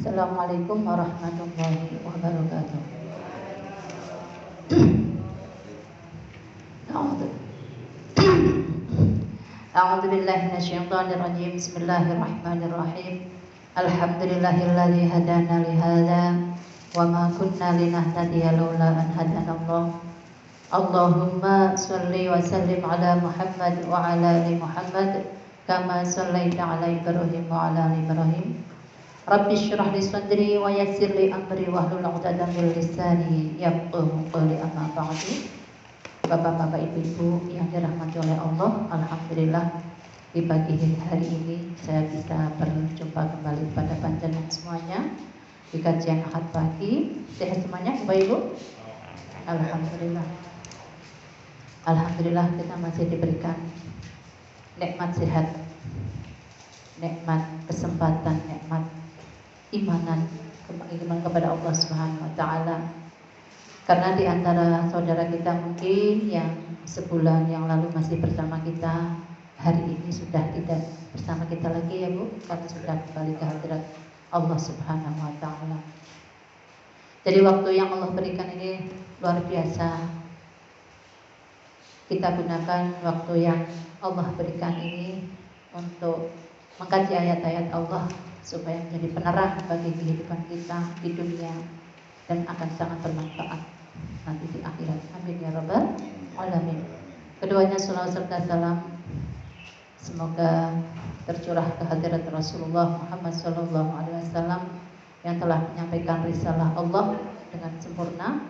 Assalamualaikum warahmatullahi wabarakatuh. A'udzu billahi minasyaitonir rajim. Bismillahirrahmanirrahim. Alhamdulillahilladzi hadana li hadza wa ma kunna linahtadiya laula an hadanallah. Allahumma shalli wa sallim ala Muhammad wa ala ali Muhammad kama shallaita ala Ibrahim wa ala ali Ibrahim. Rabbi syrah li sadri wa yassir li amri wahlul 'uqdatam min lisani yafqahu qawli. Amma ba'du. Bapak-bapak, ibu-ibu yang dirahmati oleh Allah, alhamdulillah di pagi hari ini saya bisa berjumpa kembali pada panjenengan semuanya di kajian Ahad pagi. Sehat semuanya Bapak Ibu? Alhamdulillah. Alhamdulillah kita masih diberikan nikmat sehat, nikmat kesempatan, nikmat iman kepada Allah Subhanahu wa taala. Karena di antara saudara kita mungkin yang sebulan yang lalu masih bersama kita, hari ini sudah tidak bersama kita lagi ya Bu, karena sudah kembali ke hadirat Allah Subhanahu wa taala. Jadi waktu yang Allah berikan ini luar biasa. Kita gunakan waktu yang Allah berikan ini untuk mengkaji ayat-ayat Allah supaya menjadi penerang bagi kehidupan kita di dunia dan akan sangat bermanfaat nanti di akhirat. Amin ya rabbal alamin. Keduanya salawat serta salam semoga tercurah ke hadirat Rasulullah Muhammad sallallahu alaihi wasallam yang telah menyampaikan risalah Allah dengan sempurna,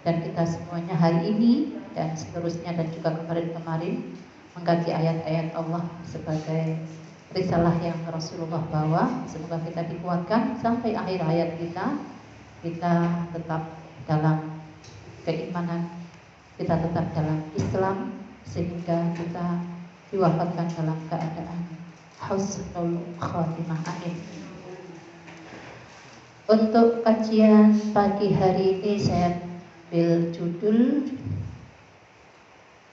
dan kita semuanya hari ini dan seterusnya dan juga kemarin-kemarin mengkaji ayat-ayat Allah sebagai risalah yang Rasulullah bawa. Semoga kita dikuatkan sampai akhir hayat kita tetap dalam keimanan, kita tetap dalam Islam, sehingga kita diwafatkan dalam keadaan husnul khatimah. Amin. Untuk kajian pagi hari ini saya ambil judul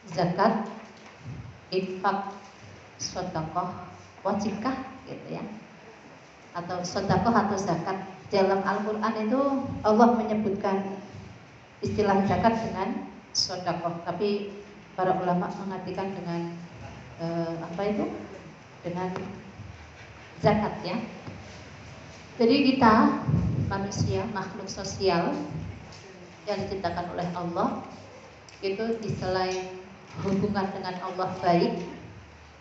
zakat, infak, sedekah wajibkah gitu ya, atau sedekah atau zakat. Dalam Al-Quran itu Allah menyebutkan istilah zakat dengan sedekah, tapi para ulama mengartikan dengan dengan zakat ya. Jadi kita manusia, makhluk sosial yang diciptakan oleh Allah, itu di selain hubungan dengan Allah baik,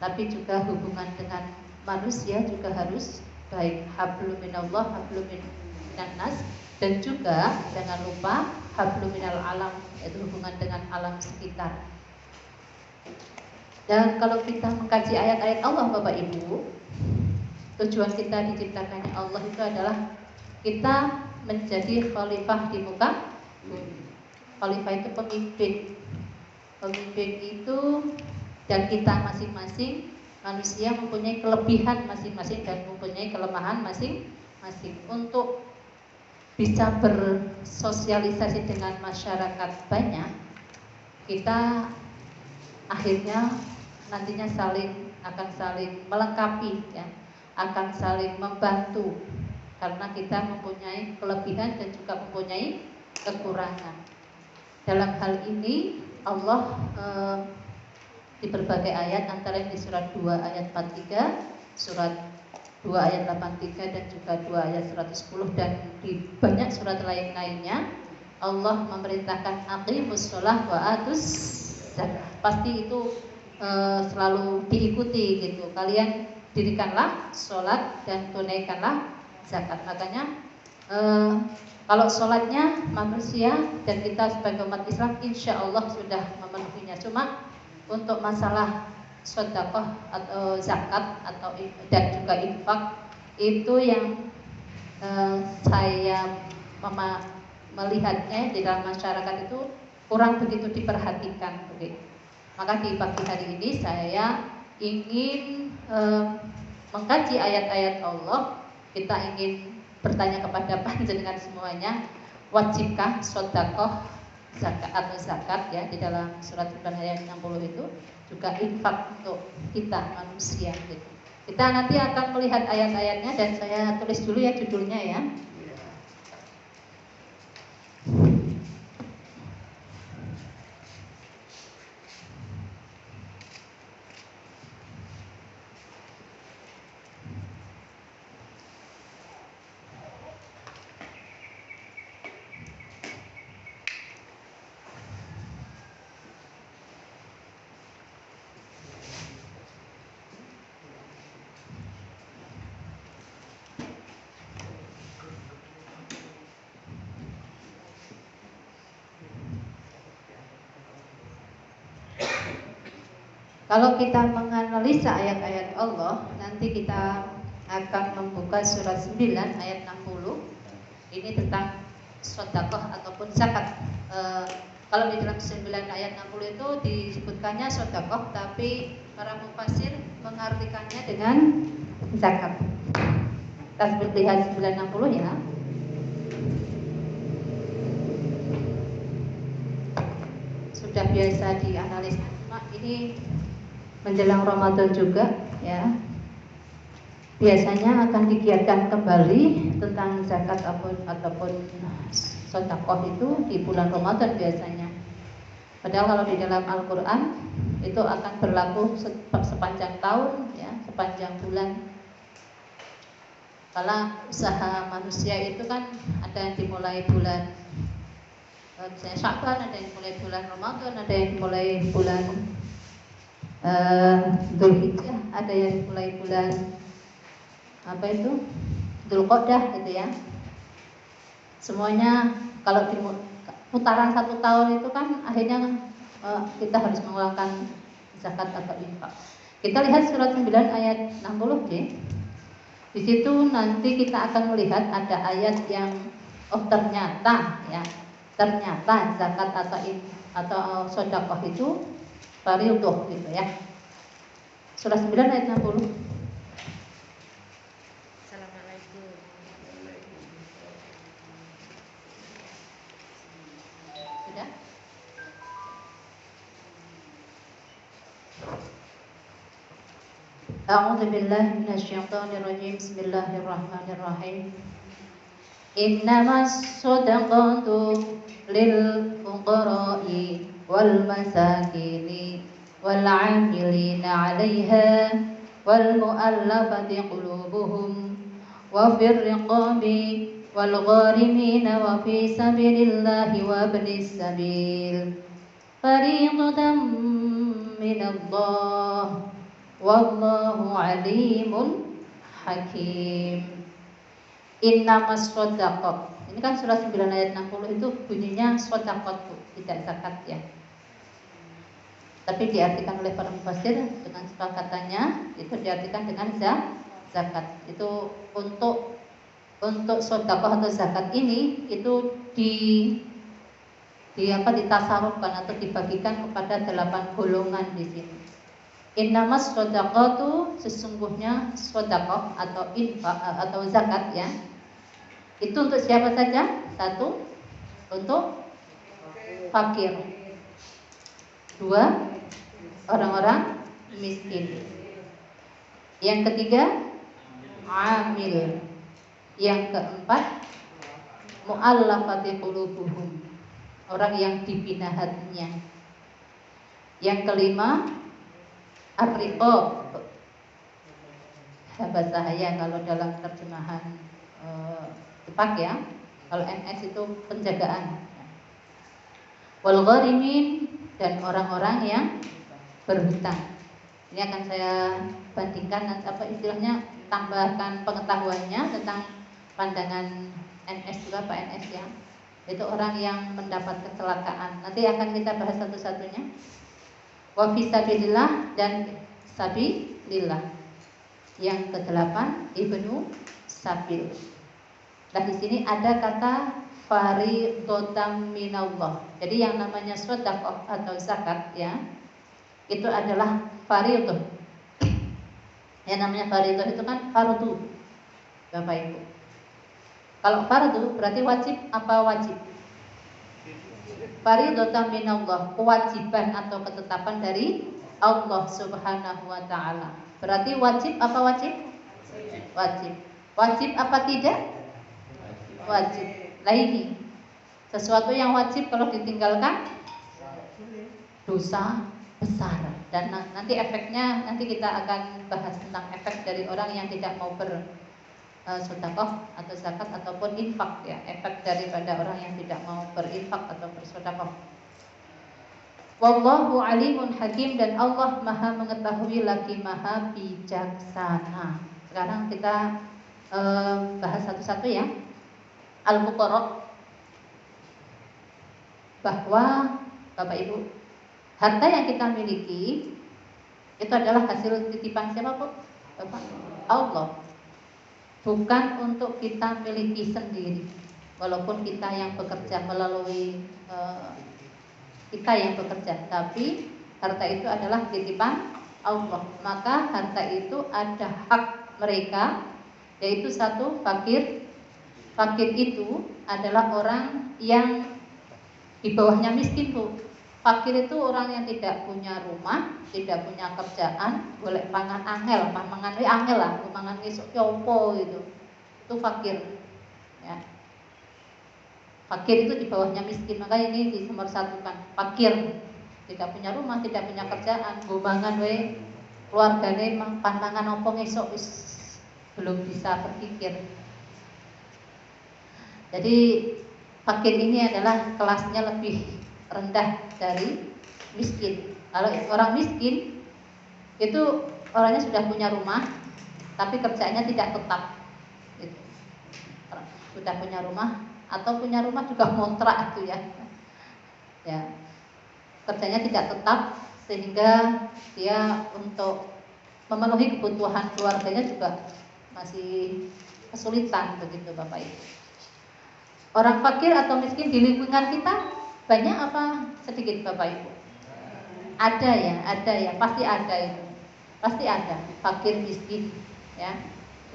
tapi juga hubungan dengan manusia juga harus baik. Hablum minallah, hablum minan nas, dan juga jangan lupa hablum minal alam, yaitu hubungan dengan alam sekitar. Dan kalau kita mengkaji ayat-ayat Allah Bapak Ibu, tujuan kita diciptakannya Allah itu adalah kita menjadi khalifah di muka bumi. Khalifah itu pemimpin. Pemimpin itu, dan kita masing-masing manusia mempunyai kelebihan masing-masing dan mempunyai kelemahan masing-masing. Untuk bisa bersosialisasi dengan masyarakat banyak, kita akhirnya nantinya akan saling melengkapi ya, akan saling membantu, karena kita mempunyai kelebihan dan juga mempunyai kekurangan. Dalam hal ini Allah di berbagai ayat, antara yang di surat 2 ayat 43, surat 2 ayat 83 dan juga 2 ayat 110, dan di banyak surat lainnya Allah memerintahkan aqimus shalah wa atuz zakah. Pasti itu selalu diikuti gitu. Kalian dirikanlah sholat dan tunaikanlah zakat. Makanya kalau sholatnya manusia dan kita sebagai umat Islam insya Allah sudah memenuhinya. Cuma untuk masalah sedekah atau zakat atau dan juga infak, itu yang saya melihatnya di dalam masyarakat itu kurang begitu diperhatikan begitu. Maka di pagi hari ini saya ingin mengkaji ayat-ayat Allah. Kita ingin bertanya kepada panjenengan semuanya, wajibkah sedekah, zakat atau zakat ya, di dalam surat Al-Quran ayat 60 itu juga infak untuk kita manusia gitu. Kita nanti akan melihat ayat-ayatnya dan saya tulis dulu ya judulnya ya. Kalau kita menganalisa ayat-ayat Allah, nanti kita akan membuka surat 9 ayat 60. Ini tentang sedekah ataupun zakat. Kalau di dalam 9 ayat 60 itu disebutkannya sedekah, tapi para mufasir mengartikannya dengan zakat. Kita lihat 960 ya. Sudah biasa dianalisa. Ini menjelang Ramadan juga ya, biasanya akan digiatkan kembali tentang zakat ataupun sedekah itu di bulan Ramadan biasanya. Padahal kalau di dalam Al-Quran itu akan berlaku sepanjang tahun ya, sepanjang bulan. Karena usaha manusia itu kan ada yang dimulai bulan Sya'ban, ada yang dimulai bulan Ramadan, ada yang dimulai bulan Dzulhijjah, ada yang mulai bulan Dzulqa'dah gitu ya. Semuanya kalau di putaran 1 tahun itu kan akhirnya kita harus mengeluarkan zakat atau infak. Kita lihat surat 9 ayat 60 Di situ nanti kita akan melihat ada ayat yang ternyata zakat atau sedekah itu fardhu gitu ya. Surah 9 ayat 60. Assalamualaikum. Sudah? A'udzu billahi minasyaitonir rajim. Bismillahirrahmanirrahim. Innamas shadaqatu lil fuqara'i wal masakini wal 'amilina 'alaiha wal mu'allafati qulubuhum wa fir riqabi wal gharimina wa fi sabilillahi wa ibnis sabil fariidatan minallah wallahu 'alimun hakim. Innamas shadaqah. Ini kan surah 9 ayat 60 itu bunyinya shadaqah, tidak zakat ya. Tapi diartikan oleh para mufasir dengan sepakatannya itu diartikan dengan zakat. Itu untuk sedekah atau zakat ini itu ditasarufkan atau dibagikan kepada 8 golongan di sini. Innamas shadaqatu, sesungguhnya sedekah atau infak atau zakat ya. Itu untuk siapa saja? 1, untuk fakir. 2, orang-orang miskin. Yang ketiga, amil. Yang keempat, mu'allafati qulubuhum, orang yang dibina hatinya. Yang kelima, ar-riqab. Bahasa saya kalau dalam terjemahan Jepang ya, kalau NS itu penjagaan. Wal gharimin, dan orang-orang yang berhutang. Ini akan saya bandingkan istilahnya, tambahkan pengetahuannya tentang pandangan NS juga Pak NS ya. Itu orang yang mendapat kecelakaan. Nanti akan kita bahas satu-satunya. Wa fi sabilillah, dan sabilillah. Yang ke-8 ibnu sabil. Nah di sini ada kata fariidatan minallah. Jadi yang namanya sedekah atau zakat ya, itu adalah fariidah. Yang namanya fariidah itu kan fardu, Bapak Ibu. Kalau fardu berarti wajib apa wajib? Fariidatan minallah, kewajiban atau ketetapan dari Allah Subhanahu wa taala. Berarti wajib apa wajib? Wajib. Wajib apa tidak? Wajib. Lah ini sesuatu yang wajib kalau ditinggalkan dosa besar, dan nanti efeknya, nanti kita akan bahas tentang efek dari orang yang tidak mau bersedekah atau zakat ataupun infak, ya, efek daripada orang yang tidak mau berinfak atau bersedekah. Wallahu alimun hakim, dan Allah maha mengetahui lagi maha bijaksana. Sekarang kita bahas satu-satu ya. Al-Fuqara, bahwa Bapak Ibu, harta yang kita miliki itu adalah hasil titipan siapa, Bu? Bapak? Allah. Bukan untuk kita miliki sendiri. Walaupun kita yang bekerja melalui kita yang bekerja, tapi harta itu adalah titipan Allah. Maka harta itu ada hak mereka, yaitu satu, fakir. Fakir itu adalah orang yang di bawahnya miskin, Bu. Fakir itu orang yang tidak punya rumah, tidak punya kerjaan, boleh pangan angel, pangan angel lah, pangan esok yopo gitu. Itu fakir. Ya. Fakir itu di bawahnya miskin, maka ini dipersatukan. Fakir, tidak punya rumah, tidak punya kerjaan, gumbangan we keluargane pantangan opo esok belum bisa berpikir. Jadi fakir ini adalah kelasnya lebih rendah dari miskin. Kalau orang miskin itu orangnya sudah punya rumah, tapi kerjaannya tidak tetap. Gitu. Sudah punya rumah atau punya rumah juga kontrak itu ya. Ya, kerjanya tidak tetap sehingga dia untuk memenuhi kebutuhan keluarganya juga masih kesulitan, begitu Bapak Ibu. Orang fakir atau miskin di lingkungan kita banyak apa sedikit Bapak Ibu? Ada ya, pasti ada itu. Pasti ada fakir miskin, ya.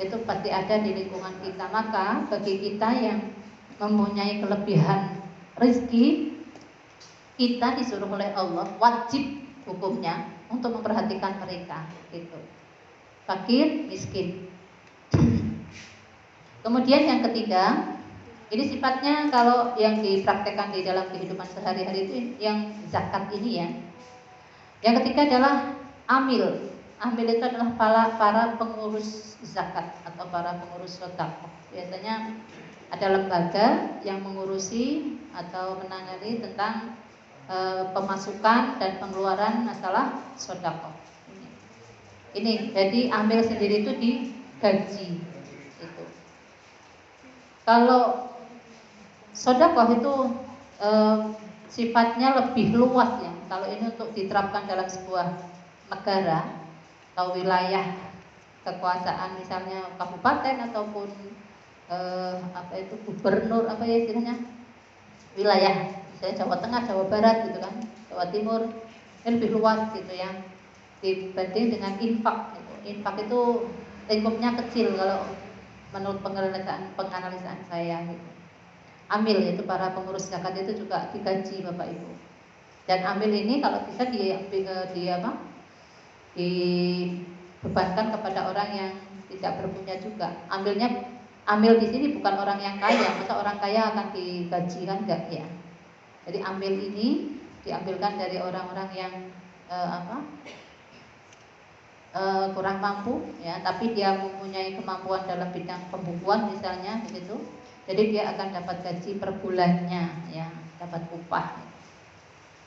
Itu pasti ada di lingkungan kita. Maka bagi kita yang mempunyai kelebihan rezeki, kita disuruh oleh Allah, wajib hukumnya untuk memperhatikan mereka, gitu. Fakir, miskin. Kemudian yang ketiga, ini sifatnya kalau yang dipraktekkan di dalam kehidupan sehari-hari itu yang zakat ini ya. Yang ketiga adalah amil. Amil itu adalah para pengurus zakat atau para pengurus sedekah. Biasanya ada lembaga yang mengurusi atau menangani tentang pemasukan dan pengeluaran masalah sedekah. Ini jadi amil sendiri itu digaji. Itu. Kalau sedekah itu sifatnya lebih luas ya. Kalau ini untuk diterapkan dalam sebuah negara atau wilayah kekuasaan, misalnya kabupaten ataupun gubernur istilahnya, wilayah misalnya Jawa Tengah, Jawa Barat gitu kan, Jawa Timur, ini lebih luas gitu ya dibanding dengan infak gitu. Infak itu lingkupnya kecil kalau menurut penganalisaan saya gitu. Amil yaitu para pengurus zakat itu juga digaji Bapak Ibu. Dan amil ini kalau bisa dibebankan kepada orang yang tidak berpunya juga. Amil di sini bukan orang yang kaya, masa orang kaya akan digaji kan enggak ya. Jadi amil ini diambilkan dari orang-orang yang kurang mampu ya, tapi dia mempunyai kemampuan dalam bidang pembukuan misalnya begitu. Jadi dia akan dapat gaji per bulannya ya, dapat upah.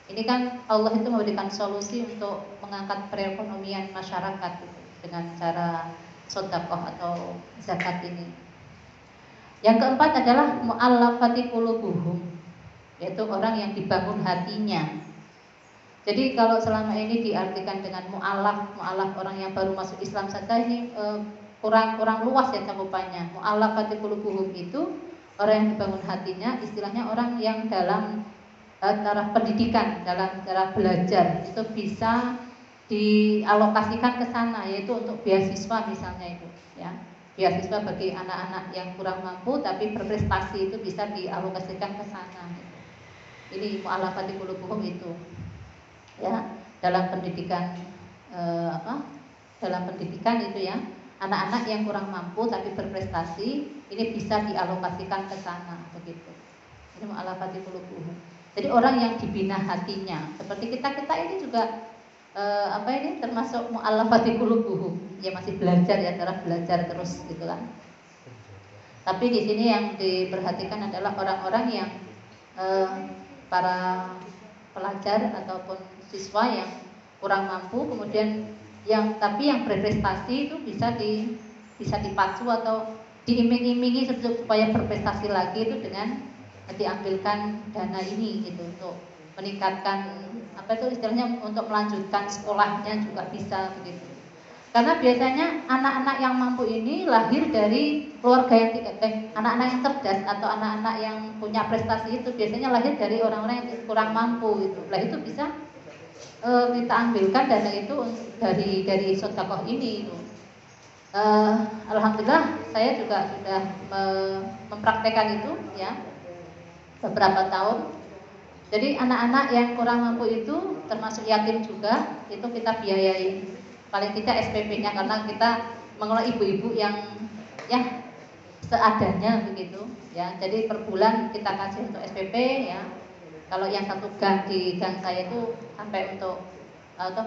Ini kan Allah itu memberikan solusi untuk mengangkat perekonomian masyarakat gitu, dengan cara sedekah atau zakat ini. Yang keempat adalah mu'allafati qulubuhum, yaitu orang yang dibangun hatinya. Jadi kalau selama ini diartikan dengan mu'allaf orang yang baru masuk Islam saja, ini kurang luas ya cakupannya. Mu'allafati qulubuhum itu orang yang dibangun hatinya, istilahnya orang yang dalam cara pendidikan, dalam cara belajar itu bisa dialokasikan ke sana, yaitu untuk beasiswa misalnya itu ya. Beasiswa bagi anak-anak yang kurang mampu tapi berprestasi itu bisa dialokasikan ke sana gitu. Ini mu'allafati qulubuhum itu. Ya. dalam pendidikan dalam pendidikan itu ya, anak-anak yang kurang mampu tapi berprestasi ini bisa dialokasikan ke sana begitu. Ini mu'allafati qulubuhum. Jadi orang yang dibina hatinya, seperti kita ini juga ini termasuk mu'allafati qulubuhum. Ya masih belajar ya, cara belajar terus gitu kan. Tapi di sini yang diperhatikan adalah orang-orang yang para pelajar ataupun siswa yang kurang mampu, kemudian yang berprestasi itu bisa dipacu atau diiming-imingi supaya berprestasi lagi itu dengan diambilkan dana ini gitu untuk meningkatkan istilahnya untuk melanjutkan sekolahnya juga bisa begitu. Karena biasanya anak-anak yang mampu ini lahir dari keluarga yang anak-anak yang cerdas atau anak-anak yang punya prestasi itu biasanya lahir dari orang-orang yang kurang mampu gitu. Lah itu bisa kita ambilkan dana itu dari sedekah ini itu. Alhamdulillah saya juga sudah mempraktekkan itu ya beberapa tahun. Jadi anak-anak yang kurang mampu itu termasuk yatim juga itu kita biayai paling tidak SPP-nya, karena kita mengelola ibu-ibu yang ya seadanya begitu ya. Jadi per bulan kita kasih untuk SPP ya. Kalau yang satu gang di gang saya itu sampai untuk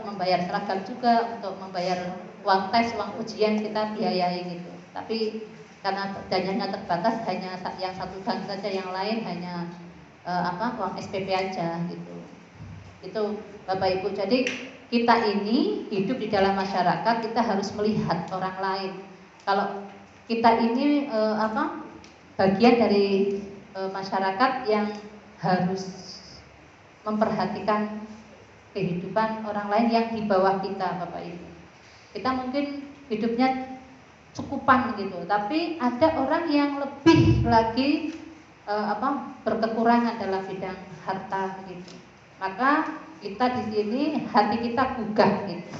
membayar seragam juga, untuk membayar uang tes, uang ujian kita biayai gitu. Tapi karena dananya terbatas, hanya yang satu gang saja, yang lain hanya uang SPP aja gitu. Itu Bapak Ibu. Jadi kita ini hidup di dalam masyarakat, kita harus melihat orang lain. Kalau kita ini bagian dari masyarakat yang harus memperhatikan kehidupan orang lain yang di bawah kita, Bapak Ibu. Kita mungkin hidupnya cukupan gitu, tapi ada orang yang lebih lagi berkekurangan dalam bidang harta gitu. Maka kita di sini hati kita gugah gitu.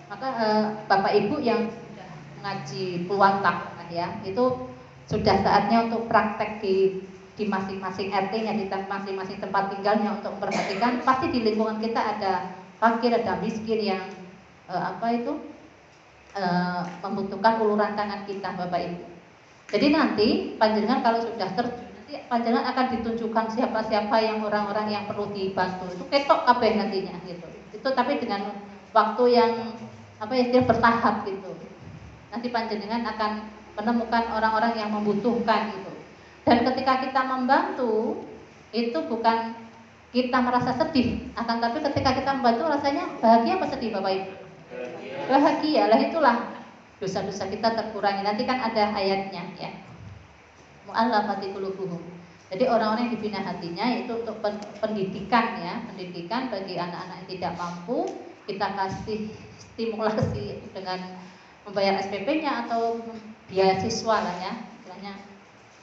Maka Bapak Ibu yang sudah ngaji puluhan tahun ya, itu sudah saatnya untuk praktek di masing-masing RT-nya, di masing-masing tempat tinggalnya, untuk memperhatikan pasti di lingkungan kita ada fakir, ada miskin yang membutuhkan uluran tangan kita, Bapak Ibu. Jadi nanti panjenengan kalau sudah terjun, nanti panjenengan akan ditunjukkan siapa-siapa yang orang-orang yang perlu dibantu. Itu ketok kabeh nantinya gitu. Itu tapi dengan waktu yang bertahap gitu. Nanti panjenengan akan menemukan orang-orang yang membutuhkan gitu. Dan ketika kita membantu, itu bukan kita merasa sedih, akan tapi ketika kita membantu rasanya bahagia apa sedih, Bapak Ibu? Bahagia. Lah itulah dosa-dosa kita terkurangi. Nanti kan ada ayatnya ya. Mu'allafati qulubuhum. Jadi orang-orang yang dibina hatinya itu untuk pendidikan ya, pendidikan bagi anak-anak yang tidak mampu, kita kasih stimulasi dengan membayar SPP-nya atau beasiswa lah ya, istilahnya.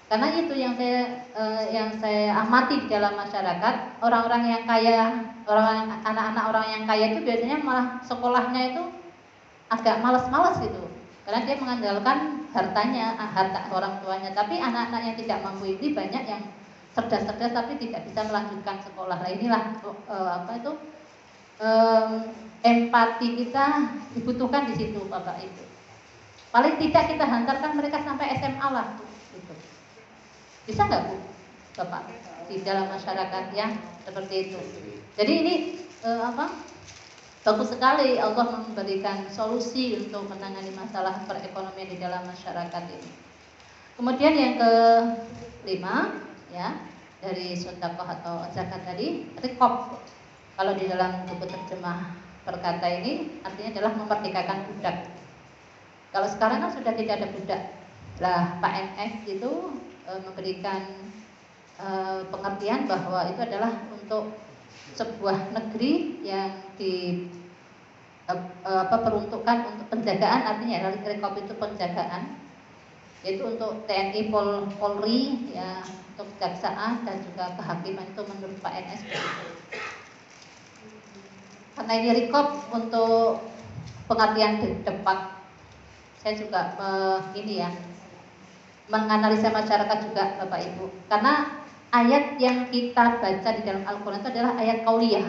Karena itu yang saya amati di dalam masyarakat, orang-orang yang kaya, anak-anak orang yang kaya itu biasanya malah sekolahnya itu agak malas-malas gitu. Karena dia mengandalkan harta orang tuanya. Tapi anak-anak yang tidak mampu ini banyak yang cerdas-cerdas tapi tidak bisa melanjutkan sekolah. Nah inilah empati kita dibutuhkan di situ, Bapak Ibu. Paling tidak kita hantarkan mereka sampai SMA lah gitu. Bisa nggak Bu, Bapak, di dalam masyarakat ya seperti itu. Jadi ini bagus sekali Allah memberikan solusi untuk menangani masalah perekonomian di dalam masyarakat ini. Kemudian yang kelima ya, dari sedekah atau zakat tadi, rikob. Kalau di dalam buku terjemah perkata ini artinya adalah memerdekakan budak. Kalau sekarang kan sudah tidak ada budak. Lah Pak NF itu memberikan pengertian bahwa itu adalah untuk sebuah negeri yang peruntukan untuk penjagaan, artinya rikob itu penjagaan, yaitu untuk TNI, Polri ya, untuk kejaksaan dan juga kehakiman, itu menurut Pak NS. Karena ini rikob untuk pengertian depak, saya juga menganalisa masyarakat juga Bapak Ibu. Karena ayat yang kita baca di dalam Al-Quran itu adalah ayat qauliyah.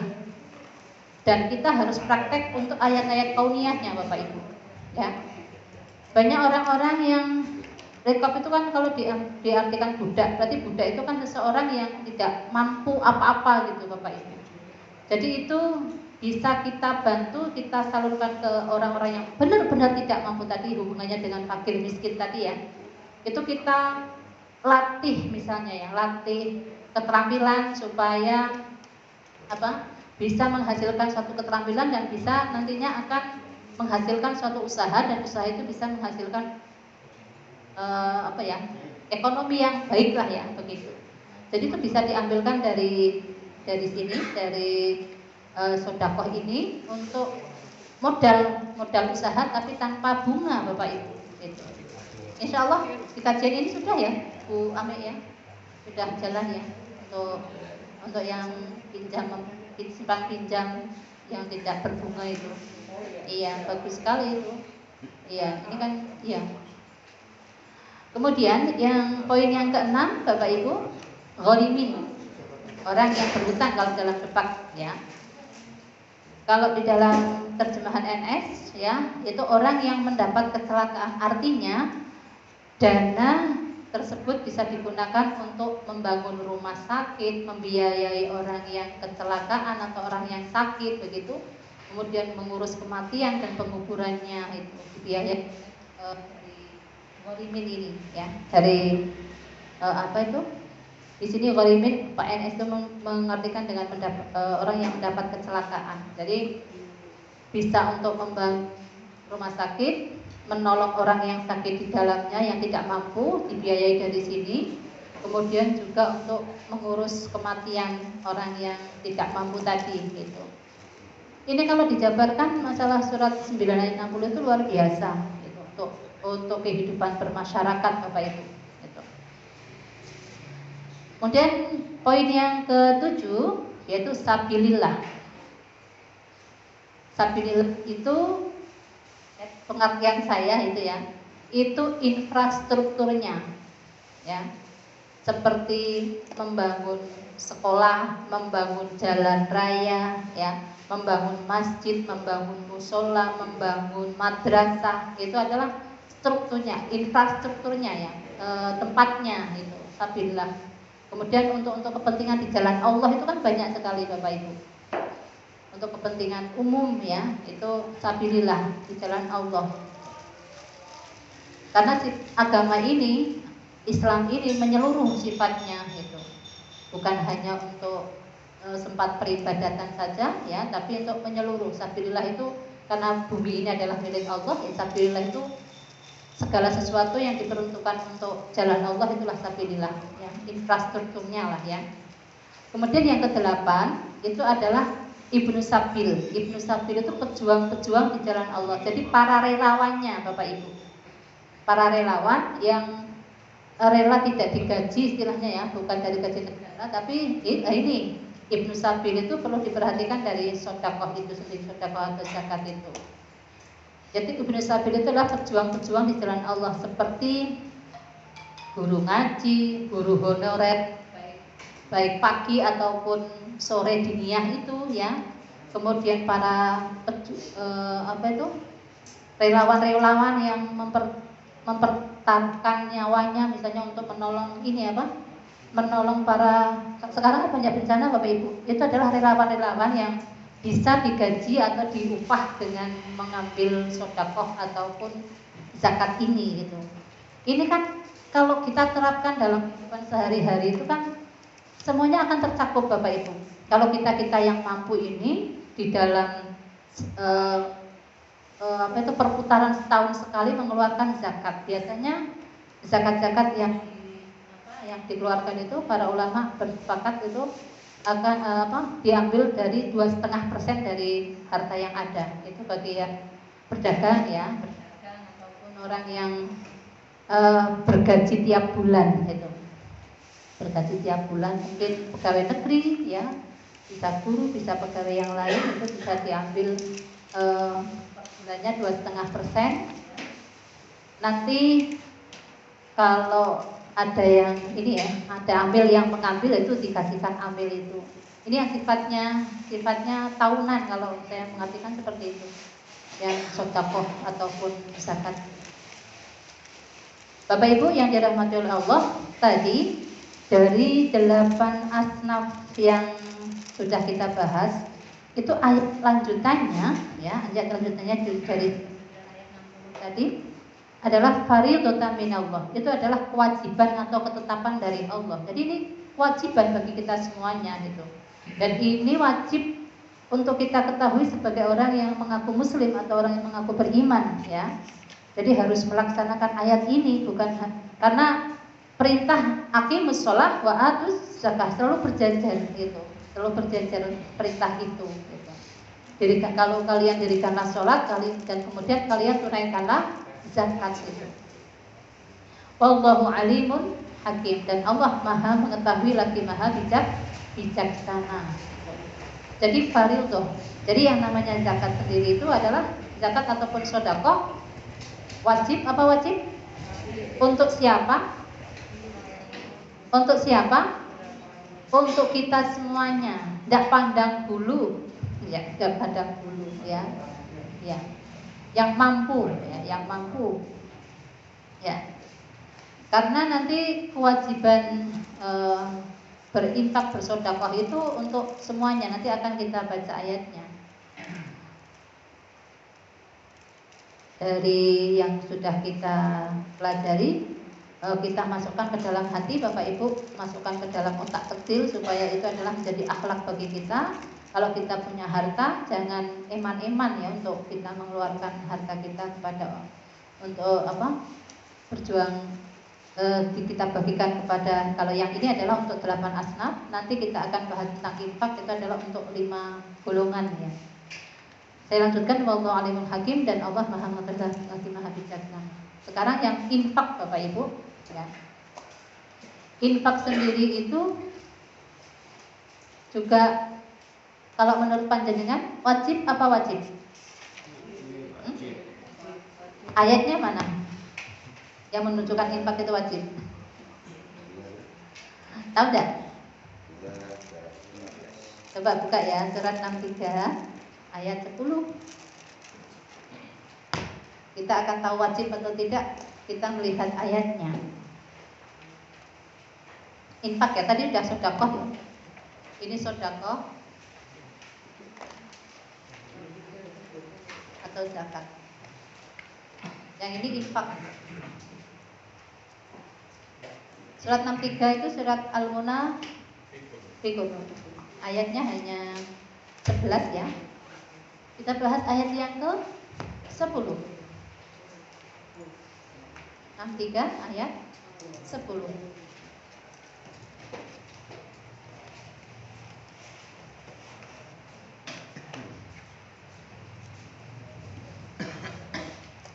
dan kita harus praktek untuk ayat-ayat kauniyahnya Bapak Ibu. Ya. Banyak orang-orang yang rekop itu kan kalau diartikan budak, berarti budak itu kan seseorang yang tidak mampu apa-apa gitu Bapak Ibu. Jadi itu bisa kita bantu, kita salurkan ke orang-orang yang benar-benar tidak mampu tadi, hubungannya dengan fakir miskin tadi ya. Itu kita latih misalnya ya, latih keterampilan supaya bisa menghasilkan suatu keterampilan dan bisa nantinya akan menghasilkan suatu usaha, dan usaha itu bisa menghasilkan ekonomi yang baik lah ya, begitu. Jadi itu bisa diambilkan dari sini, dari sodakoh ini untuk modal usaha tapi tanpa bunga Bapak Ibu. Gitu. Insya Allah di kajian ini sudah ya Bu Ame ya, sudah jalan ya untuk yang simpan pinjam yang tidak berbunga itu. Iya, bagus sekali itu. Iya, ini kan iya. Kemudian yang poin yang keenam Bapak Ibu, ghalimin, orang yang berhutang kalau dalam depak ya. Kalau di dalam terjemahan NS ya, itu orang yang mendapat kecelakaan, artinya dana tersebut bisa digunakan untuk membangun rumah sakit, membiayai orang yang kecelakaan atau orang yang sakit begitu, kemudian mengurus kematian dan penguburannya itu dibiayai dari ghalimin ini ya, dari di sini ghalimin Pak NS itu mengartikan dengan orang yang mendapat kecelakaan. Jadi bisa untuk membangun rumah sakit, menolong orang yang sakit di dalamnya yang tidak mampu, dibiayai dari sini. Kemudian juga untuk mengurus kematian orang yang tidak mampu tadi gitu. Ini kalau dijabarkan masalah surat 9 ayat 60 itu luar biasa gitu, untuk kehidupan bermasyarakat Bapak Ibu gitu. Kemudian poin yang ke-7 yaitu sabilillah. Sabilillah itu pengertian saya itu ya, itu infrastrukturnya ya, seperti membangun sekolah, membangun jalan raya ya, membangun masjid, membangun musola, membangun madrasah, itu adalah strukturnya, infrastrukturnya ya, tempatnya itu sabilillah. Kemudian untuk kepentingan di jalan Allah itu kan banyak sekali Bapak Ibu. Untuk kepentingan umum ya, itu sabilillah di jalan Allah. Karena agama ini, Islam ini menyeluruh sifatnya gitu. Bukan hanya untuk sempat peribadatan saja ya, tapi untuk menyeluruh. Sabilillah itu karena bumi ini adalah milik Allah, ya sabilillah itu segala sesuatu yang diperuntukkan untuk jalan Allah itulah sabilillah ya, infrastrukturnya lah ya. Kemudian yang ke-8 itu adalah Ibnu Sabil. Ibnu Sabil itu pejuang-pejuang di jalan Allah. Jadi para relawannya Bapak Ibu, para relawan yang rela tidak digaji istilahnya ya, bukan dari gaji negara, tapi ini Ibnu Sabil itu perlu diperhatikan dari sedekah itu sendiri, sedekah atau zakat itu. Jadi Ibnu Sabil itu adalah pejuang-pejuang di jalan Allah, seperti guru ngaji, guru honorer, baik pagi ataupun sore diniyah itu ya. Kemudian para relawan-relawan yang mempertaruhkan nyawanya misalnya untuk menolong menolong para, sekarang kan banyak bencana Bapak Ibu. Itu adalah relawan-relawan yang bisa digaji atau diupah dengan mengambil sedekah ataupun zakat ini gitu. Ini kan kalau kita terapkan dalam kehidupan sehari-hari itu kan semuanya akan tercakup Bapak Ibu. Kalau kita yang mampu ini di dalam perputaran setahun sekali mengeluarkan zakat. Biasanya zakat-zakat yang dikeluarkan itu para ulama bersepakat itu akan diambil dari 2,5% dari harta yang ada. Itu bagi yang berdagang ya, ataupun orang yang bergaji tiap bulan itu. Bergaji tiap bulan, mungkin pegawai negeri ya, bisa guru, bisa pegawai yang lain, itu bisa diambil bulannya 2,5%. Nanti kalau ada yang ada ambil yang mengambil itu dikasihkan ambil itu. Ini yang sifatnya tahunan kalau saya mengartikan seperti itu. Yang sedekah ataupun zakat. Bapak Ibu yang dirahmati oleh Allah, tadi dari 8 asnaf yang sudah kita bahas, itu ayat lanjutannya ya, ayat lanjutannya dari ayat 60 tadi adalah fardhatan minallah. Itu adalah kewajiban atau ketetapan dari Allah. Jadi ini kewajiban bagi kita semuanya gitu. Dan ini wajib untuk kita ketahui sebagai orang yang mengaku muslim atau orang yang mengaku beriman ya. Jadi harus melaksanakan ayat ini, bukan karena perintah aqimus shalah wa atuz zakah selalu berjajar gitu. Selalu berjajar perintah itu gitu. Jadi kalau kalian dirikanlah sholat dan kemudian kalian tunaikanlah zakat itu. Wallahu alimun hakim, dan Allah Maha mengetahui lagi Maha bijaksana. Jadi fardhu. Jadi yang namanya zakat sendiri itu adalah zakat ataupun sedekah wajib apa wajib? Untuk siapa? Untuk siapa? Untuk kita semuanya. Tidak pandang bulu, ya, tidak pandang bulu, ya, ya. Yang mampu, ya, yang mampu, ya. Karena nanti kewajiban berinfak bersedekah itu untuk semuanya. Nanti akan kita baca ayatnya. Dari yang sudah kita pelajari, kita masukkan ke dalam hati, Bapak Ibu, masukkan ke dalam otak kecil supaya itu adalah menjadi akhlak bagi kita. Kalau kita punya harta, jangan eman-eman ya untuk kita mengeluarkan harta kita kepada untuk apa? Berjuang, kita bagikan kepada, kalau yang ini adalah untuk 8 asnaf, nanti kita akan bahas tentang infak, itu adalah untuk 5 golongan ya. Saya lanjutkan, wallahu alimul hakim, dan Allah Maha mengetahui lagi Maha bijaksana. Sekarang yang infak Bapak Ibu ya. Infak sendiri itu juga kalau menurut panjenengan wajib apa wajib? Ayatnya mana yang menunjukkan infak itu wajib? Tahu enggak? Coba buka ya, surat 63 ayat 10. Kita akan tahu wajib atau tidak, kita melihat ayatnya. Infak ya, tadi udah sedekah ya. Ini sedekah atau zakat. Yang ini infak. Surat 63 itu surat Al-Munafiqun. Ayatnya hanya 11 ya. Kita bahas ayat yang ke-10. 63 ayat 10.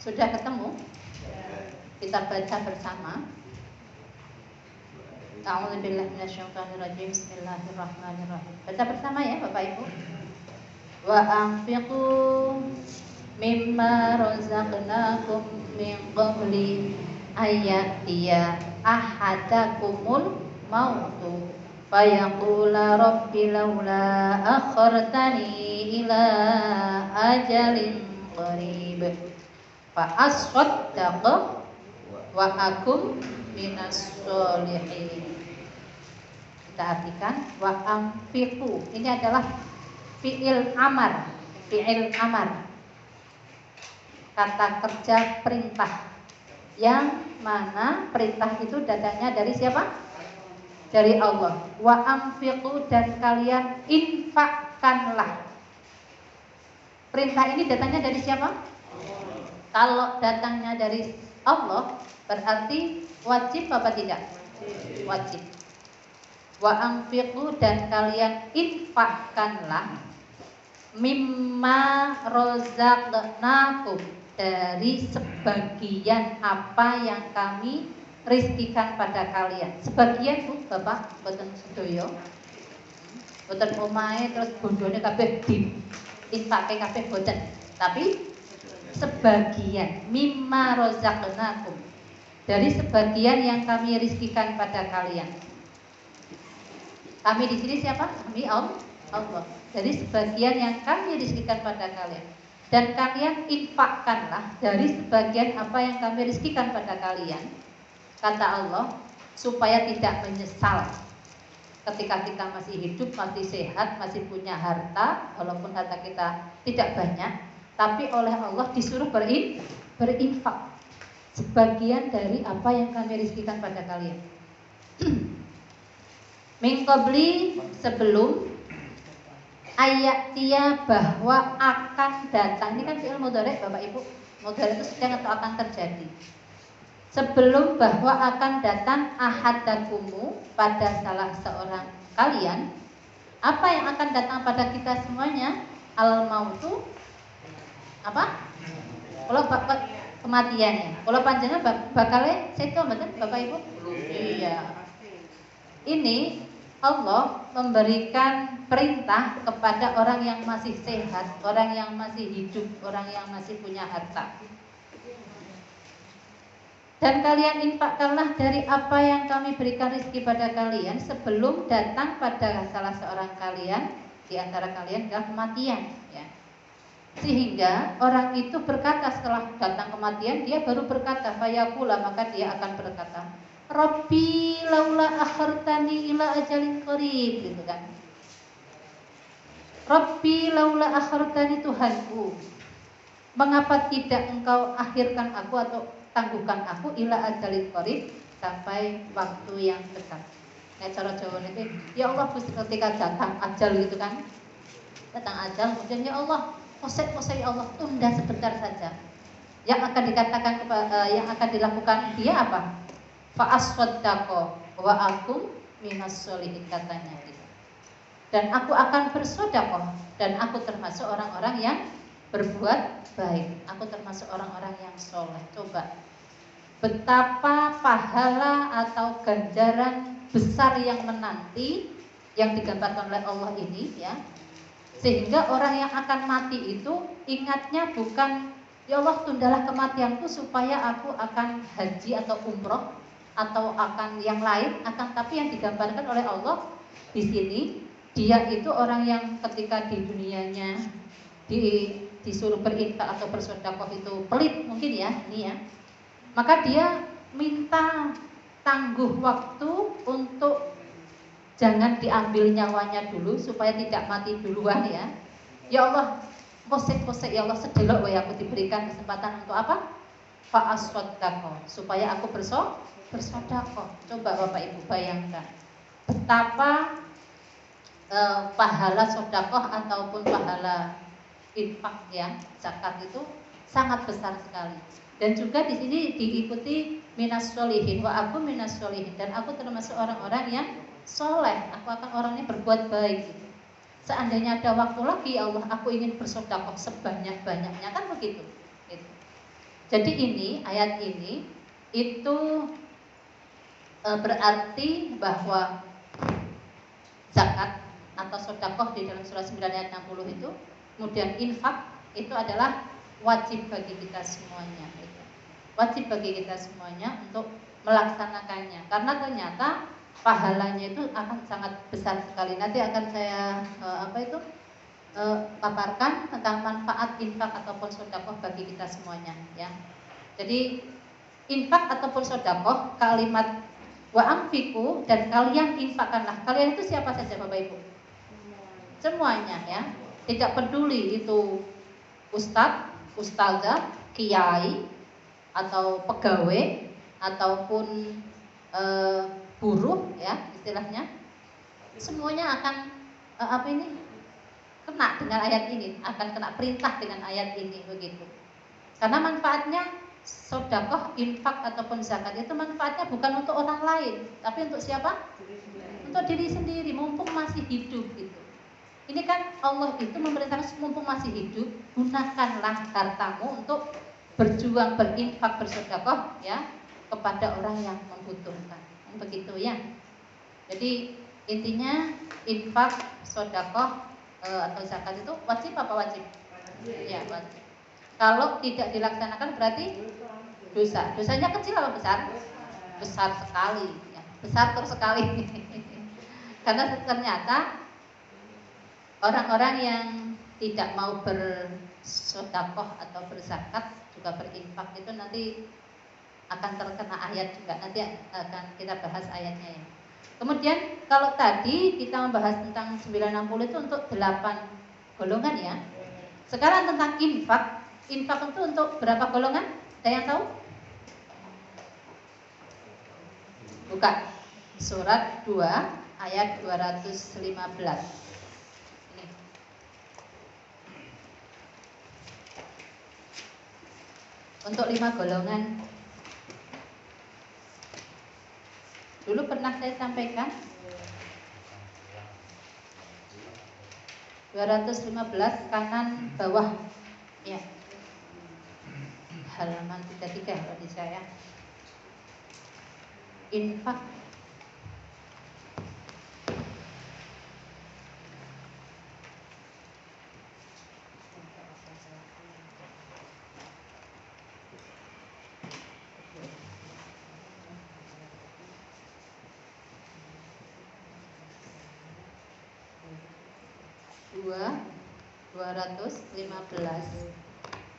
Sudah ketemu? Kita baca bersama. A'udzubillahi minasyaitonirrajim. Bismillahirrahmanirrahim. Baca bersama ya Bapak Ibu. Wa anfiqu mimma razaqnakum min qabli ayyatiya ahadakumul mautu fayaqula rabbi laula akhartani ila ajalin qarib fa aswaddaqa wa akum minas sholihin. Kita artikan wa anfiqu. Ini adalah fi'il amar, kata kerja perintah, yang mana perintah itu datangnya dari siapa? Dari Allah. Wa anfiqu, dan kalian infakkanlah. Perintah ini datangnya dari siapa? Kalau datangnya dari Allah, berarti wajib apa tidak? Wajib. Wa anfiqu, dan kalian infakkanlah mimma rozaqnakum, dari sebagian apa yang kami rizkikan pada kalian. Sebagian Bu, Bapak, boten sedoyo. Boten omahe terus bondone kabeh infake kabeh boten. Tapi sebagian mimma rozaqnakum, dari sebagian yang kami rizkikan pada kalian. Kami di sini siapa? Kami Allah. Jadi sebagian yang kami rizkikan pada kalian, dan kalian infakkanlah dari sebagian apa yang kami rizkikan pada kalian, kata Allah, supaya tidak menyesal ketika kita masih hidup, masih sehat, masih punya harta, walaupun harta kita tidak banyak, tapi oleh Allah disuruh berinfak sebagian dari apa yang kami rizkikan pada kalian. Min qabli, sebelum ayat dia bahwa akan datang. Ini kan fi'il mudhari Bapak Ibu. Mudhari itu sedang atau akan terjadi. Sebelum bahwa akan datang ahadakumu, pada salah seorang kalian. Apa yang akan datang pada kita semuanya? Al-mautu. Apa? Kalau kematian ya. Kalau panjenengan bakale seto mboten Bapak Ibu? Iya. Ini Allah memberikan perintah kepada orang yang masih sehat, orang yang masih hidup, orang yang masih punya harta. Dan kalian infakkanlah dari apa yang kami berikan rezeki pada kalian sebelum datang pada salah seorang kalian di antara kalian adalah kematian, ya. Sehingga orang itu berkata setelah datang kematian, dia baru berkata, fayaqula, maka dia akan berkata, Rabbi laula akhartani ila ajalin qarib, gitu kan. Rabbi laula akhartani, Tuhanku, mengapa tidak engkau akhirkan aku atau tangguhkan aku ila ajalin qarib, sampai waktu yang dekat. Kayak cara Jawa itu, ya Allah ketika datang ajal gitu kan. Datang ajal, kemudian ya Allah, kosek ya Allah, tunda sebentar saja. Yang akan dikatakan yang akan dilakukan dia apa? Fa aswaddaqo wa akum minas sholihin, katanya gitu. Dan aku akan bersedekah dan aku termasuk orang-orang yang berbuat baik. Aku termasuk orang-orang yang soleh. Coba betapa pahala atau ganjaran besar yang menanti yang digambarkan oleh Allah ini, ya. Sehingga orang yang akan mati itu ingatnya bukan, ya Allah tundalah kematianku supaya aku akan haji atau umroh atau akan yang lain, akan tapi yang digambarkan oleh Allah di sini, dia itu orang yang ketika di dunianya disuruh berinfak atau bersedekah itu pelit mungkin ya, ini ya. Maka dia minta tangguh waktu untuk jangan diambil nyawanya dulu supaya tidak mati duluan, ya. Ya Allah, posek ya Allah, sedelok wae aku diberikan kesempatan untuk apa? Fa aswaddaqo, supaya aku bersedekah. Coba Bapak Ibu bayangkan betapa pahala sedekah ataupun pahala infak, ya, zakat itu sangat besar sekali. Dan juga di sini diikuti minas sholihin, wa aku minas sholihin, dan aku termasuk orang-orang yang soleh. Aku akan orangnya berbuat baik gitu. Seandainya ada waktu lagi, ya Allah, aku ingin bersedekah sebanyak-banyaknya, kan begitu gitu. Jadi ini ayat ini itu berarti bahwa zakat atau sedekah di dalam surah 9 ayat 60 itu, kemudian infak itu adalah wajib bagi kita semuanya, gitu. Wajib bagi kita semuanya untuk melaksanakannya, karena ternyata pahalanya itu akan sangat besar sekali. Nanti akan saya paparkan tentang manfaat infak ataupun sedekah bagi kita semuanya, ya. Jadi infak ataupun sedekah, kalimat wa amfiku, dan kalian infakkanlah. Kalian itu siapa saja Bapak Ibu? Semuanya, ya. Tidak peduli itu ustadz, ustazah, kiai, atau pegawai, ataupun buruh, ya, istilahnya. Semuanya akan kena dengan ayat ini, akan kena perintah dengan ayat ini, begitu. Karena manfaatnya sedekah, infak ataupun zakat itu manfaatnya bukan untuk orang lain, tapi untuk siapa? Untuk diri sendiri, mumpung masih hidup gitu. Ini kan Allah itu memerintahkan mumpung masih hidup, gunakanlah hartamu untuk berjuang, berinfak, bersedekah, ya, kepada orang yang membutuhkan. Begitu, ya. Jadi intinya infak, sedekah atau zakat itu wajib apa wajib? Ya, wajib. Kalau tidak dilaksanakan berarti dosa. Dosanya kecil atau besar? Besar sekali, ya. Besar terus sekali. Karena ternyata orang-orang yang tidak mau bersedekah atau berzakat juga berinfak itu nanti akan terkena ayat juga. Nanti akan kita bahas ayatnya ya. Kemudian kalau tadi kita membahas tentang 960 itu untuk 8 golongan ya. Sekarang tentang infak. Infak itu untuk berapa golongan? Ada yang tahu? Buka surat 2 ayat 215. Ini. Untuk 5 golongan. Dulu pernah saya sampaikan 215 kanan bawah ya. Halaman 33 kalau di saya. Infak. Dua 215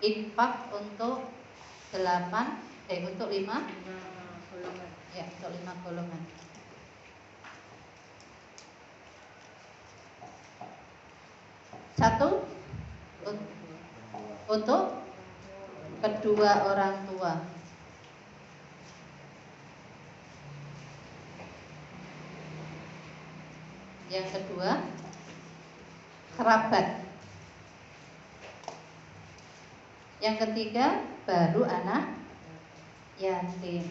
infak untuk 8 untuk 5 golongan. Ya, untuk 5 golongan. Satu untuk kedua orang tua. Yang kedua kerabat. Yang ketiga baru anak yatim.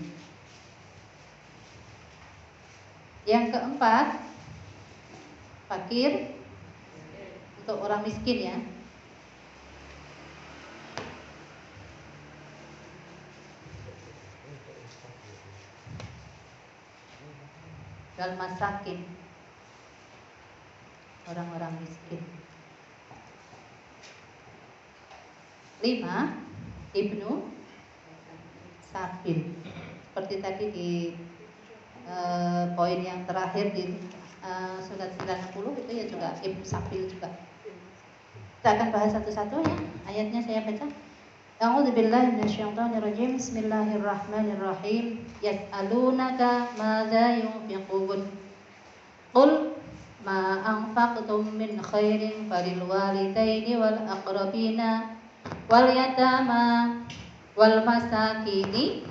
Yang keempat fakir, untuk orang miskin ya. Dan masakin, orang-orang miskin. 5 ibnu sabil. Seperti tadi di poin yang terakhir di surat 90 itu ya juga ibnu sabil juga. Kita akan bahas satu-satu ya. Ayatnya saya baca. A'udzubillahi minasyaitonirrajim. Bismillahirrahmanirrahim. Yas'alunaka madza yunfiqun. Qul ma anfaqtum min khairin falil walidaini wal aqrabina wal yatama wal masakini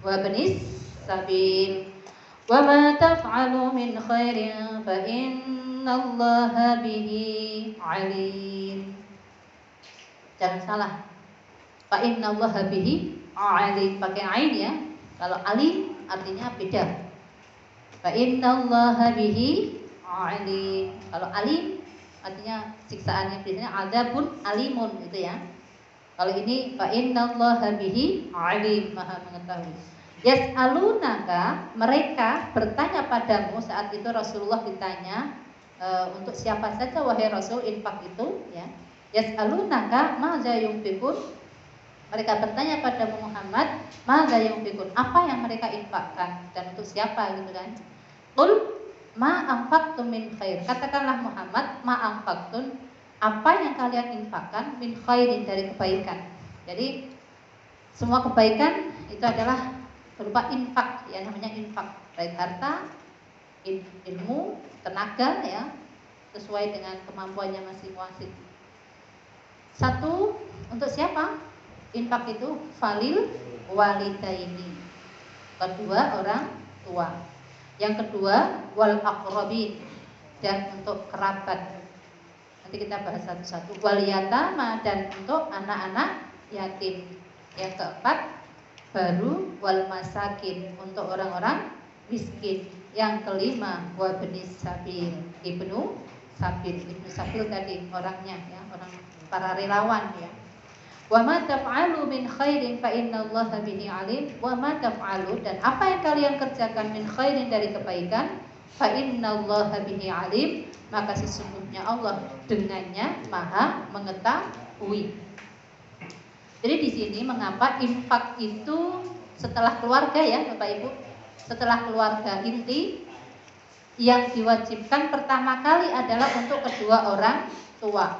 wa ibnis sabil wa ma taf'alu min khairin fa innallaha bihi alim. Jangan salah. Fa innallaha bihi alim, pakai ain ya. Kalau alim artinya beda. Fa innallaha bihi alim. Kalau alim artinya siksaannya biasanya adzabun alimun gitu ya. Kalau ini fa innallaha bihi alim, maha mengetahui. Yas'alunaka, mereka bertanya padamu. Saat itu Rasulullah ditanya untuk siapa saja wahai Rasul infak itu ya. Yas'alunaka madza yunfiqun. Mereka bertanya pada Muhammad, madza yunfiqun, apa yang mereka infakkan dan untuk siapa gitu kan. Qul ma anfaqtum min khair. Katakanlah Muhammad, ma anfaqtum, apa yang kalian infakkan min khairin, dari kebaikan. Jadi semua kebaikan itu adalah berupa infak, ya namanya infak, baik harta, ilmu, tenaga ya, sesuai dengan kemampuannya masing-masing. Satu, untuk siapa? Infak itu falil walidaini, kedua orang tua. Yang kedua wal aqrabin, dan untuk kerabat. Nanti kita bahas satu-satu. Wal yatama, dan untuk anak-anak yatim. Yang keempat baru wal masakin, untuk orang-orang miskin. Yang kelima wa ibnis sabil, ibnu sabil. Ibnu sabil tadi orangnya ya, orang para relawan ya. Wa ma taf'alu min khairin fa innallaha bihi alim. Wa ma taf'alu, dan apa yang kalian kerjakan min khairin, dari kebaikan, fa innallaha bihi alim, maka sesungguhnya Allah dengannya maha mengetahui. Jadi di sini mengapa infak itu setelah keluarga ya Bapak Ibu, setelah keluarga inti yang diwajibkan pertama kali adalah untuk kedua orang tua.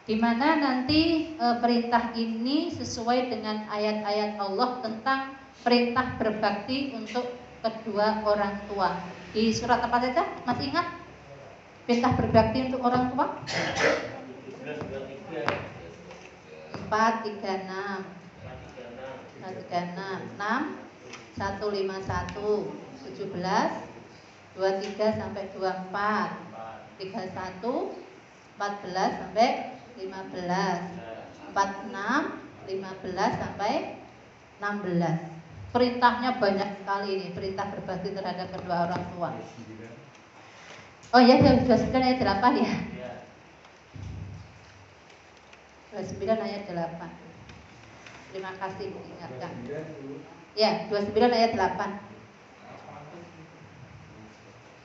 Di mana nanti perintah ini sesuai dengan ayat-ayat Allah tentang perintah berbakti untuk kedua orang tua. Di surat apa saja? Masih ingat? Perintah berbakti untuk orang tua? 436 151 17 23 sampai 24 31 14 sampai 15 46 15 sampai 16. Perintahnya banyak sekali ini, perintah berbakti terhadap kedua orang tua. Oh ya, 29 ayat 8 ya. 29 ayat 8. Terima kasih mengingatkan. Ya, 29 ayat 8.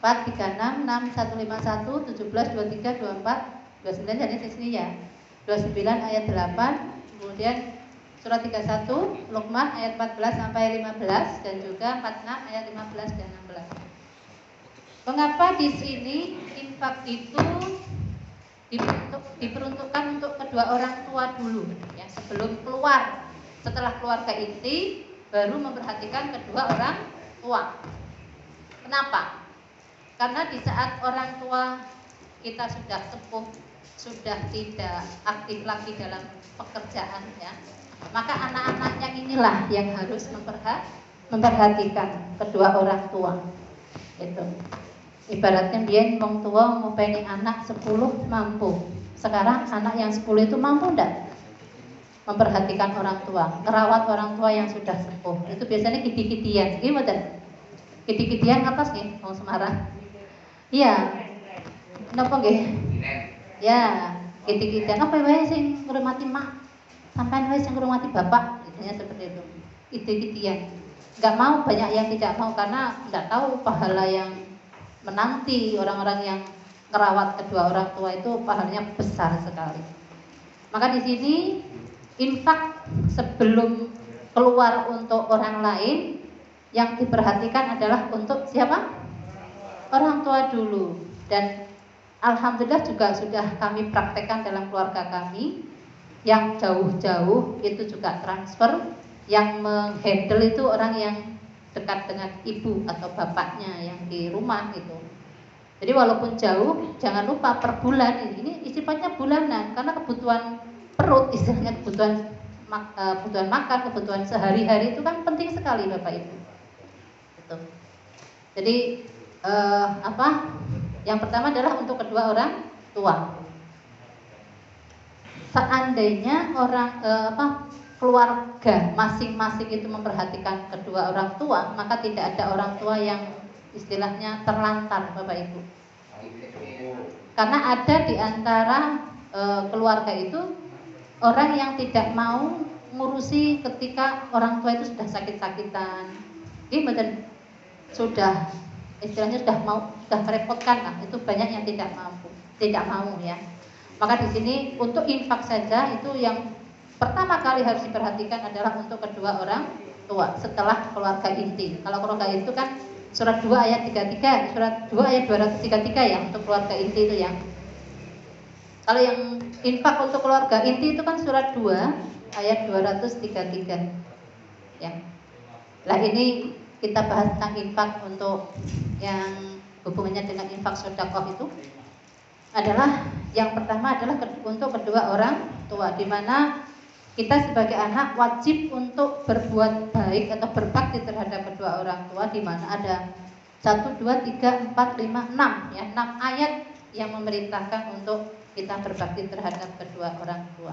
4, 3, 6, 6, 1, 5, 1, 17, 23, 24, 29 jadi di sini ya. 29 ayat 8, kemudian surat 31 Luqman ayat 14 sampai 15 dan juga 46 ayat 15 dan 16. Mengapa di sini infak itu diperuntukkan untuk kedua orang tua dulu ya, sebelum keluar. Setelah keluarga inti baru memperhatikan kedua orang tua. Kenapa? Karena di saat orang tua kita sudah sepuh, sudah tidak aktif lagi dalam pekerjaan ya, maka anak-anaknya inilah yang harus memperhatikan kedua orang tua. Itu ibaratnya biyen wong tua ngopeni anak 10 mampu. Sekarang anak yang 10 itu mampu enggak memperhatikan orang tua, merawat orang tua yang sudah sepuh. Itu biasanya kidi-kidian. Nggih mboten? Kidi-kidian atas nggih wong Semarang. Iya. Napa nggih? Ya, kidi-kidian apa wae sing ngurmati mak. Sampai wae sing ngurmati bapak, intinya seperti itu. Kidi-kidian. Enggak mau, banyak yang tidak mau karena enggak tahu pahala yang menanti orang-orang yang merawat kedua orang tua itu pahalanya besar sekali. Maka di sini infak sebelum keluar untuk orang lain yang diperhatikan adalah untuk siapa? Orang tua dulu. Dan alhamdulillah juga sudah kami praktekkan dalam keluarga kami. Yang jauh-jauh itu juga transfer. Yang menghandle itu orang yang dekat dengan ibu atau bapaknya yang di rumah gitu. Jadi walaupun jauh, jangan lupa per bulan ini sifatnya bulanan karena kebutuhan perut, istilahnya kebutuhan makan, kebutuhan sehari-hari itu kan penting sekali Bapak Ibu. Gitu. Jadi yang pertama adalah untuk kedua orang tua. Seandainya keluarga masing-masing itu memperhatikan kedua orang tua, maka tidak ada orang tua yang istilahnya terlantar Bapak Ibu. Karena ada di antara keluarga itu orang yang tidak mau ngurusi ketika orang tua itu sudah sakit-sakitan. Betul, sudah istilahnya sudah merepotkan lah, itu banyak yang tidak mau ya. Maka di sini untuk infak saja itu yang pertama kali harus diperhatikan adalah untuk kedua orang tua setelah keluarga inti. Kalau keluarga itu kan surat 2 ayat 33, surat 2 ayat 233 ya untuk keluarga inti itu ya. Kalau yang infak untuk keluarga inti itu kan surat 2 ayat 233 ya. Nah ini kita bahas tentang infak untuk yang hubungannya dengan infak sedekah itu adalah yang pertama adalah untuk kedua orang tua, di mana kita sebagai anak wajib untuk berbuat baik atau berbakti terhadap kedua orang tua, di mana ada 1, 2, 3, 4, 5, 6 ya, 6 ayat yang memerintahkan untuk kita berbakti terhadap kedua orang tua.